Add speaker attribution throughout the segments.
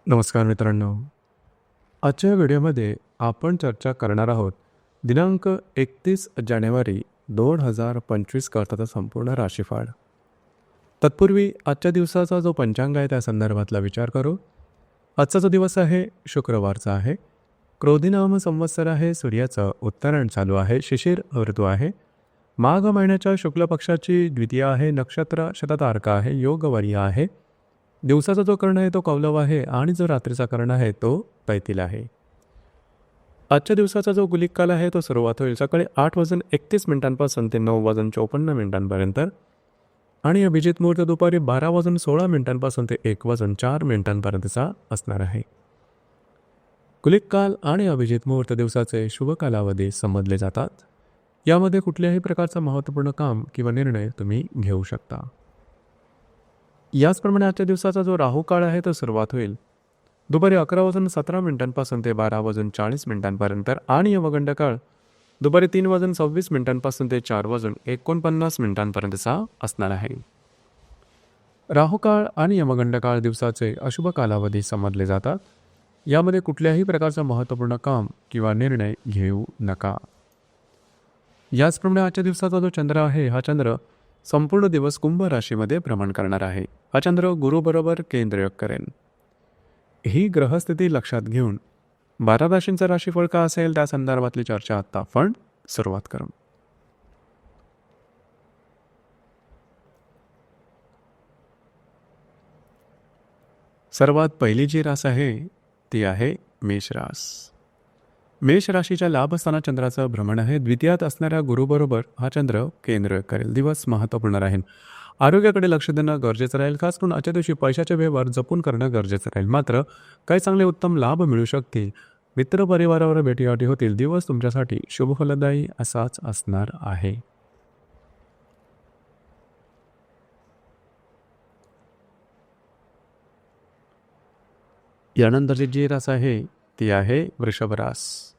Speaker 1: नमस्कार मित्रांनो. आजच्या व्हिडिओमध्ये आपण चर्चा करणार आहोत दिनांक 31 जानेवारी 2025 करताचा संपूर्ण राशीफळ. तत्पूर्वी आजच्या दिवसाचा जो पंचांग आहे त्या संदर्भातला विचार करू. आजचा जो दिवस आहे शुक्रवारचा आहे. क्रोधी नाम संवत्सर आहे. सूर्याचं उत्तरायण चालू आहे. शिशिर ऋतू आहे. माघ महिन्याच्या शुक्ल पक्षाची द्वितीय आहे. नक्षत्र शततारका आहे. योगवर्य आहे. दिवसाचा जो कर्ण आहे तो कौलव आहे आणि जो रात्रीचा कर्ण आहे तो तैतील आहे. आजच्या दिवसाचा जो गुलिक काल आहे तो सुरुवात होईल सकाळी 8:31 ते 9:54 आणि अभिजित मुहूर्त दुपारी 12:16 ते 1:04 असणार आहे. गुलिक काल आणि अभिजित मुहूर्त दिवसाचे शुभ कालावधी समजले जातात. यामध्ये कुठल्याही प्रकारचं महत्त्वपूर्ण काम किंवा निर्णय तुम्ही घेऊ शकता. याचप्रमाणे आजच्या दिवसाचा जो राहू काळ आहे तो सुरुवात होईल दुपारी 11:17 ते 12:40 आणि यमगंड काळ दुपारी 3:26 ते 4:49 असणार आहे. राहू काळ आणि यमगंड काळ दिवसाचे अशुभ कालावधी समजले जातात. यामध्ये कुठल्याही प्रकारचं महत्त्वपूर्ण काम किंवा निर्णय घेऊ नका. याचप्रमाणे आजच्या दिवसाचा जो चंद्र आहे हा चंद्र संपूर्ण दिवस कुंभ राशीमध्ये भ्रमण करणार आहे. हा चंद्र गुरुबरोबर केंद्रयोग करेल. ही ग्रहस्थिती लक्षात घेऊन 12 राशींचं राशीफळ का असेल त्या संदर्भातली चर्चा आता आपण सुरुवात करू. सर्वात पहिली जी रास आहे ती आहे मेष रास. मेष राशीच्या लाभस्थानात चंद्राचं भ्रमण आहे. द्वितीयात असणाऱ्या गुरुबरोबर हा चंद्र केंद्र करेल. दिवस महत्त्वपूर्ण राहील. आरोग्याकडे लक्ष देणं गरजेचं राहील. खास करून आजच्या दिवशी पैशाचे व्यवहार जपून करणं गरजेचं राहील. मात्र काही चांगले उत्तम लाभ मिळू शकतील. मित्रपरिवारावर भेटीगाठी होतील. दिवस तुमच्यासाठी शुभ फलदायी असाच असणार आहे. यानंतरची जी रास आहे ती आहे वृषभ रास.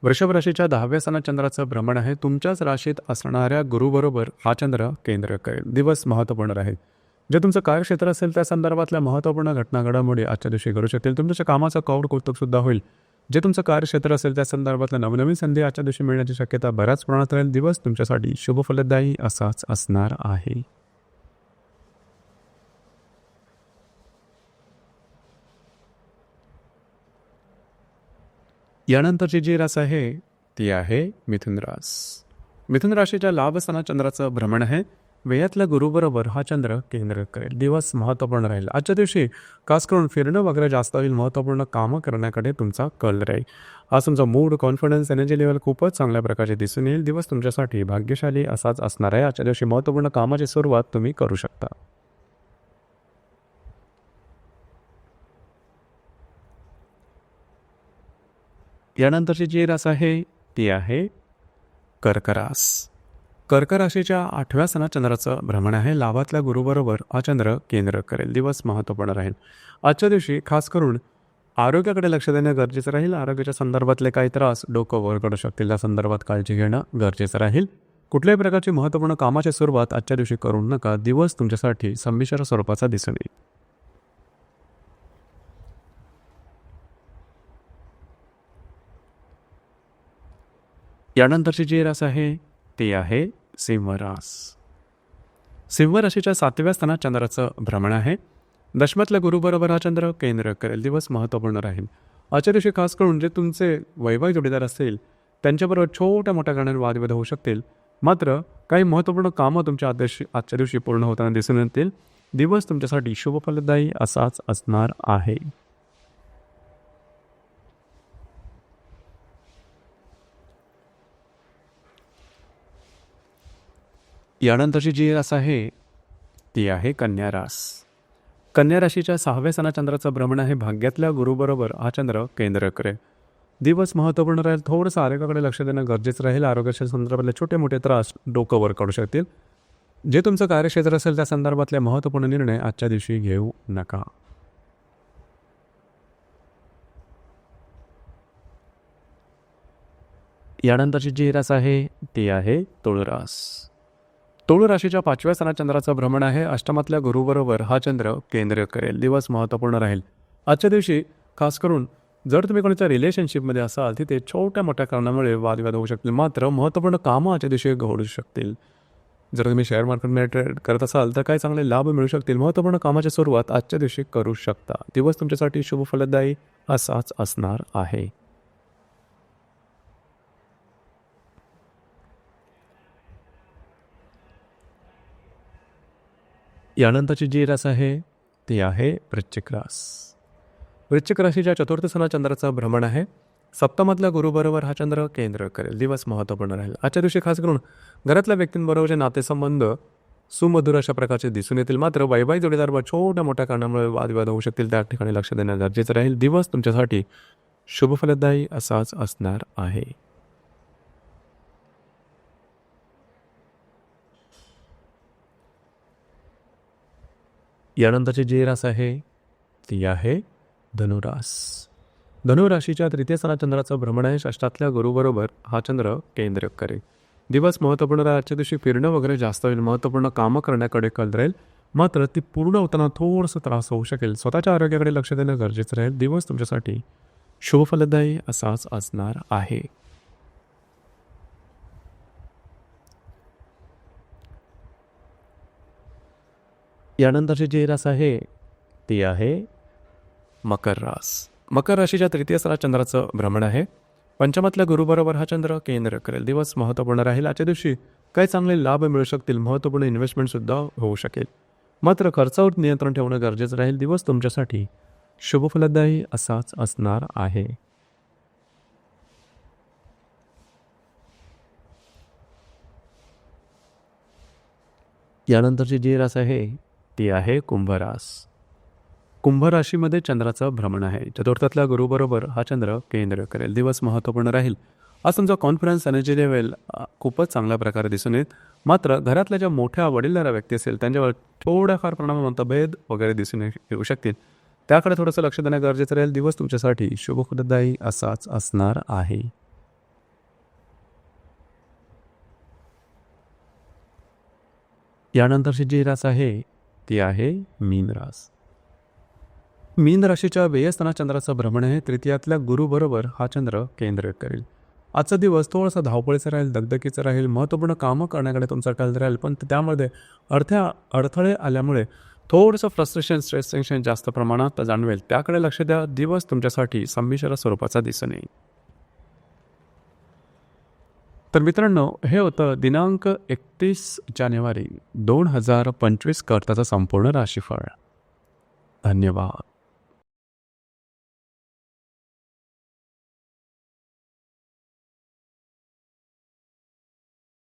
Speaker 1: वृषभ राशीच्या 10व्या स्थानात चंद्राचं भ्रमण आहे. तुमच्याच राशीत असणाऱ्या गुरुबरोबर हा चंद्र केंद्र करेल. दिवस महत्त्वपूर्ण राहील. जे तुमचं कार्यक्षेत्र असेल त्या संदर्भातल्या महत्त्वपूर्ण घटना घडामोडी आजच्या दिवशी करू शकतील. तुमच्या कामाचं कौतुक सुद्धा होईल. जे तुमचं कार्यक्षेत्र असेल त्या संदर्भातल्या नवनवीन संधी आजच्या दिवशी मिळण्याची शक्यता बऱ्याच प्रमाणात राहील. दिवस तुमच्यासाठी शुभ फलदायी असाच असणार आहे. यानंतरची जी रास आहे ती आहे मिथुन रास. मिथुन राशीच्या लाभस्थानात चंद्राचं भ्रमण आहे. व्ययातल्या गुरुबरोबर हा चंद्र केंद्र करेल. दिवस महत्त्वपूर्ण राहील. आजच्या दिवशी खास करून फिरणं वगैरे जास्त होईल. महत्त्वपूर्ण कामं करण्याकडे तुमचा कल राहील. आज तुमचा मूड, कॉन्फिडन्स, एनर्जी लेवल खूपच चांगल्या प्रकारे दिसून येईल. दिवस तुमच्यासाठी भाग्यशाली असाच असणार आहे. आजच्या दिवशी महत्त्वपूर्ण कामाची सुरुवात तुम्ही करू शकता. यानंतरची जी रास आहे ती आहे कर्क रास. कर्क राशीच्या 8व्या स्थानात चंद्राचं भ्रमण आहे. लाभातल्या गुरुबरोबर हा चंद्र केंद्र करेल. दिवस महत्त्वपूर्ण राहील. आजच्या दिवशी खास करून आरोग्याकडे लक्ष देणं गरजेचं राहील. आरोग्याच्या संदर्भातले काही त्रास डोकं वर करू शकतील. त्या संदर्भात काळजी घेणं गरजेचं राहील. कुठल्याही प्रकारची महत्त्वपूर्ण कामाची सुरुवात आजच्या दिवशी करू नका. दिवस तुमच्यासाठी संमिश्र स्वरूपाचा दिसून येईल. यानंतरची जी रास आहे ती आहे सिंह रास. सिंह राशीच्या 7व्या स्थानात चंद्राचं भ्रमण आहे. दशमातल्या गुरुबरोबर हा चंद्र केंद्र करेल. दिवस महत्त्वपूर्ण राहील. आजच्या दिवशी खास करून जे तुमचे वैवाहिक जोडीदार असतील त्यांच्याबरोबर छोट्या मोठ्या कारणाने वादविवाद होऊ शकतील. मात्र काही महत्त्वपूर्ण कामं तुमच्या आजच्या दिवशी पूर्ण होताना दिसून येतील. दिवस तुमच्यासाठी शुभ फलदायी असाच असणार आहे. यानंतरची जी रास आहे ती आहे कन्या रास. कन्या राशीच्या 6व्या स्थानात चंद्राचं भ्रमण आहे. भाग्यातल्या गुरुबरोबर हा चंद्र केंद्र करेल. दिवस महत्त्वपूर्ण राहील. थोडंसं आरोग्याकडे लक्ष देणं गरजेचं राहील. आरोग्याच्या संदर्भातले छोटे मोठे त्रास डोकं वर काढू शकतील. जे तुमचं कार्यक्षेत्र असेल त्या संदर्भातले महत्त्वपूर्ण निर्णय आजच्या दिवशी घेऊ नका. यानंतरची जी रास आहे ती आहे तुळरास. तुळ राशीच्या 5व्या स्थानात चंद्राचं भ्रमण आहे. अष्टमातल्या गुरुबरोबर हा चंद्र केंद्र करेल. दिवस महत्त्वपूर्ण राहील. आजच्या दिवशी खास करून जर तुम्ही कोणाच्या रिलेशनशिपमध्ये असाल तिथे छोट्या मोठ्या कारणामुळे वादविवाद होऊ शकतील, मात्र महत्त्वपूर्ण कामं आजच्या दिवशी घडू शकतील. जर तुम्ही शेअर मार्केटमध्ये ट्रेड करत असाल तर काही चांगले लाभ मिळू शकतील. महत्त्वपूर्ण कामाची सुरुवात आजच्या दिवशी करू शकता. दिवस तुमच्यासाठी शुभ फलदायी असाच असणार आहे. यानंतरची जी रास आहे ती आहे वृश्चिक रास. वृश्चिक राशीच्या चतुर्थ स्थानात चंद्राचं भ्रमण आहे. सप्तमातल्या गुरुबरोबर हा चंद्र केंद्र करेल. दिवस महत्त्वपूर्ण राहील. आजच्या दिवशी खास करून घरातल्या व्यक्तींबरोबरचे नातेसंबंध सुमधुर अशा प्रकारचे दिसून येतील. मात्र वैवाहिक जोडीदार छोट्या मोठ्या कारणामुळे वादविवाद होऊ शकतील. त्या ठिकाणी लक्ष देणं गरजेचं राहील. दिवस तुमच्यासाठी शुभ फलदायी असाच असणार आहे. यानंतरची जी रास आहे ती आहे धनुरास. धनुराशीच्या तृतीय स्थानात चंद्राचं भ्रमण आहे. षष्ठातल्या गुरुबरोबर हा चंद्र केंद्र करेल. दिवस महत्त्वपूर्ण राहील. आजच्या दिवशी फिरणं वगैरे जास्त होईल. महत्त्वपूर्ण कामं करण्याकडे कल राहील. मात्र ती पूर्ण होताना थोडंसं त्रास होऊ शकेल. स्वतःच्या आरोग्याकडे लक्ष देणं गरजेचं राहील. दिवस तुमच्यासाठी शुभ फलदायी असाच असणार आहे. यानंतरची जी रास आहे ती आहे मकर रास. मकर राशीच्या तृतीय स्थानात चंद्राचं भ्रमण आहे. पंचमातल्या गुरुबरोबर हा चंद्र केंद्र करेल. दिवस महत्त्वपूर्ण राहील. आजच्या दिवशी काही चांगले लाभ मिळू शकतील. महत्त्वपूर्ण इन्व्हेस्टमेंटसुद्धा होऊ शकेल. मात्र खर्चावर नियंत्रण ठेवणं गरजेचं राहील. दिवस तुमच्यासाठी शुभ फलदायी असाच असणार आहे. यानंतरची जी रास आहे ती आहे कुंभ रास. कुंभ राशीमध्ये चंद्राचं भ्रमण आहे. चतुर्थातल्या गुरुबरोबर हा चंद्र केंद्र करेल. दिवस महत्त्वपूर्ण राहील. आज तुमचा कॉन्फिडन्स एनर्जी लेवल खूपच चांगल्या प्रकारे दिसून येईल. मात्र घरातल्या ज्या मोठ्या वडीलधाऱ्या व्यक्ती असेल त्यांच्यावर थोड्याफार प्रमाणात मतभेद वगैरे दिसून येऊ शकतील. त्याकडे थोडंसं लक्ष देणं गरजेचं राहील. दिवस तुमच्यासाठी शुभ फलदायी असाच असणार आहे. यानंतरची जी रास आहे ती आहे मीन रास. मीन राशीच्या व्ययस्थानात चंद्राचं भ्रमण आहे. तृतीयातल्या गुरुबरोबर हा चंद्र केंद्र करेल. आजचा दिवस थोडासा धावपळीचा राहील, दगदगीचा राहील. महत्त्वपूर्ण कामं करण्याकडे तुमचा कल राहील. पण त्यामध्ये अडथळे आल्यामुळे थोडंसं फ्रस्ट्रेशन, स्ट्रेस, टेन्शन जास्त प्रमाणात जाणवेल. त्याकडे लक्ष द्या. दिवस तुमच्यासाठी संमिश्र स्वरूपाचा दिसून येईल. तर मित्रांनो, हे होतं दिनांक 31 जानेवारी 2025 करताचं संपूर्ण राशीफळ. धन्यवाद.